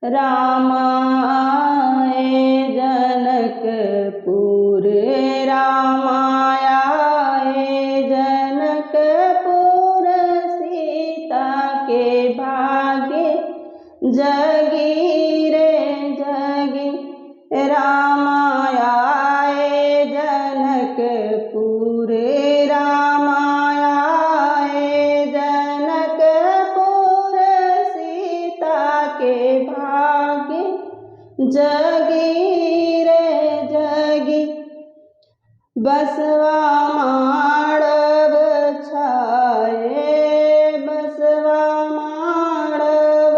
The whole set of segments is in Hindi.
रामाय जनकपुर रामाय जनकपुर सीता के भाग्य जगी रे जगी। रामाय जनकपुर रामाय जनकपुर सीता के भाग्य जगी रे जगी। बसवा माड़व छाए बसवा माड़व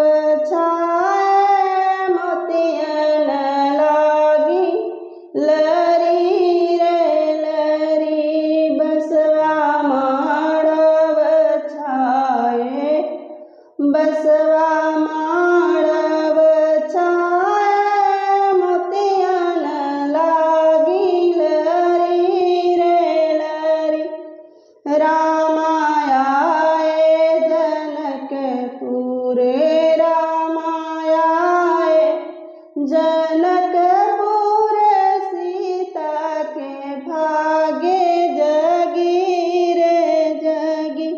छाए मोतियन लागी लरी रे लरी। बसवा माड़व छाए बसवा माड़व छाए मोतियन लागी लरी रे लरी। रामाय जनकपुर रामाय जनकपुर सीता के भाग्य जगी रे जगी।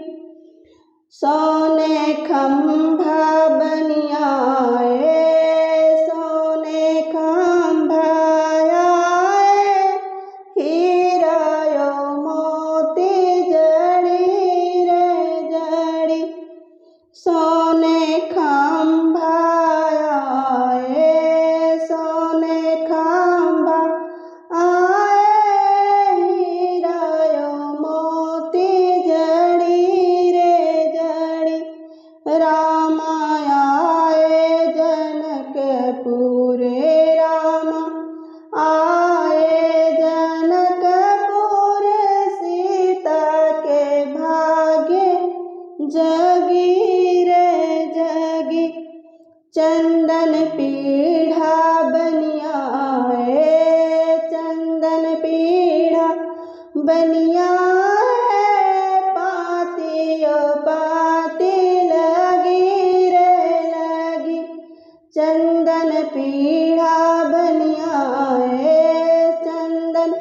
सोने खंभा बनियाए सोने खंभा आए हीरा यो मोती जड़ी रे जड़ी। सोने खंभा आए सोने खंभा आए हीरा यो मोती जड़ी रे जड़ी। रामाय जनकपुर रामाय जनकपुर सीता के भाग्य जगी रे जगी। चंदन पीढ़ा बनियाए चंदन पीढ़ा बनियाए पातियो पाती लगी रे लगी। चंदन पीढ़ा बनियाए चंदन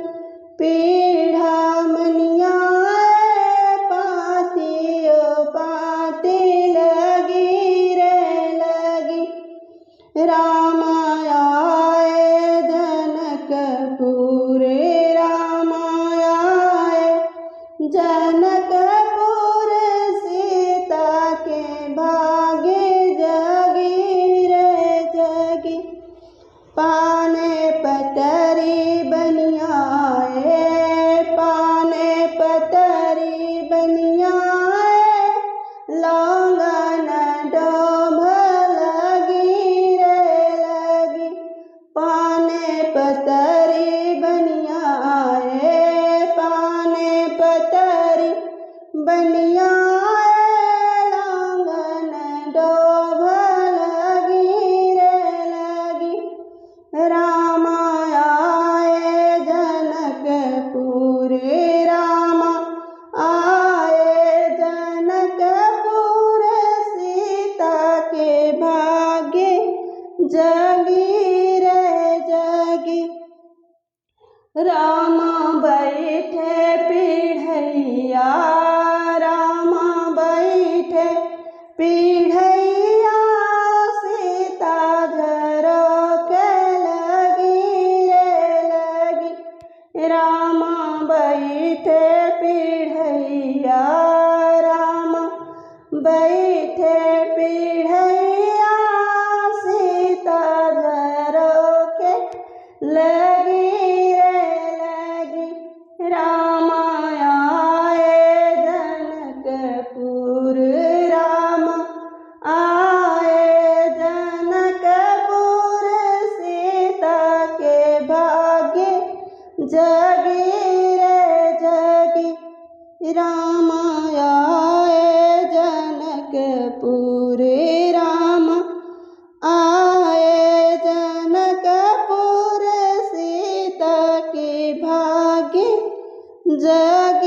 पीढ़ा बनियाए पातियो पाती लगी रे लगी। रामाय जनकपुर रामाय जनकपुर सीता के भाग्य जगी रे जगी। पाने पतरी बनियाए पाने पतरी बनियाए लौंगन डोभ लगी रे लगी। पाने पतरी बनियाए पाने पतरी बनियाए लौंगन डोभ लगी रे लगी। रामाय जनकपुर रामाय जनकपुर सीता के भाग्य जगी रे जगी। राम बैठे पीढ़ैया राम बैठे पीढ़ैया सीता झरोख लगी रे लगी। राम बैठे पीढ़ैया राम बैठे पीढ़ैया सीता झरोख लगी रे लगी। रामाय जनकपुर रामाय जनकपुर सीता के भाग्य जगी रे जगी। रामाय जनकपुर रामाय जनकपुर सीता के भाग्य जगी।